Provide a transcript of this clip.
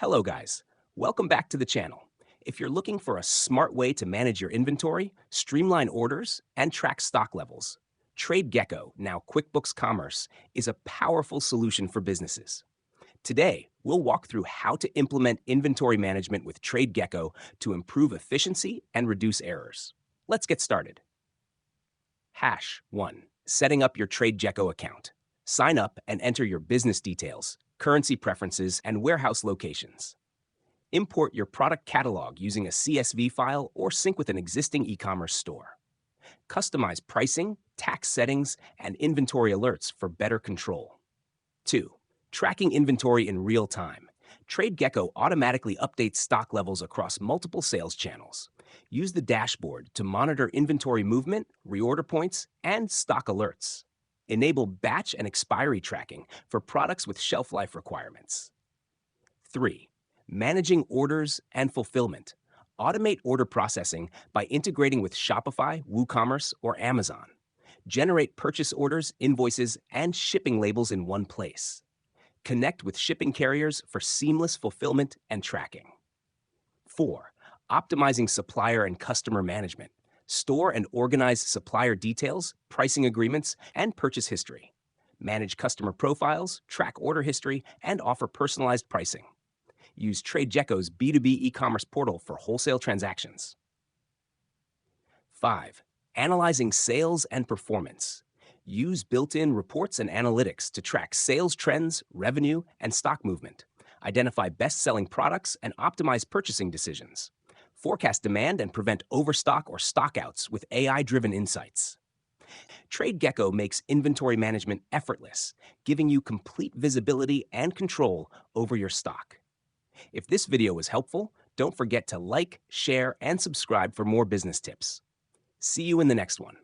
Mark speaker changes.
Speaker 1: Hello guys, welcome back to the channel. If you're looking for a smart way to manage your inventory, streamline orders, and track stock levels, TradeGecko, now QuickBooks Commerce, is a powerful solution for businesses. Today, we'll walk through how to implement inventory management with TradeGecko to improve efficiency and reduce errors. Let's get started. Hash 1. Setting up your TradeGecko account. Sign up and enter your business details, currency preferences, and warehouse locations. Import your product catalog using a CSV file or sync with an existing e-commerce store. Customize pricing, tax settings, and inventory alerts for better control. 2. Tracking inventory in real time. TradeGecko automatically updates stock levels across multiple sales channels. Use the dashboard to monitor inventory movement, reorder points, and stock alerts. Enable batch and expiry tracking for products with shelf life requirements. 3. Managing orders and fulfillment. Automate order processing by integrating with Shopify, WooCommerce, or Amazon. Generate purchase orders, invoices, and shipping labels in one place. Connect with shipping carriers for seamless fulfillment and tracking. 4. Optimizing supplier and customer management. Store and organize supplier details, pricing agreements, and purchase history. Manage customer profiles, track order history, and offer personalized pricing. Use TradeGecko's B2B e-commerce portal for wholesale transactions. 5. Analyzing sales and performance. Use built-in reports and analytics to track sales trends, revenue, and stock movement. Identify best-selling products and optimize purchasing decisions. Forecast demand and prevent overstock or stockouts with AI-driven insights. TradeGecko makes inventory management effortless, giving you complete visibility and control over your stock. If this video was helpful, don't forget to like, share, and subscribe for more business tips. See you in the next one.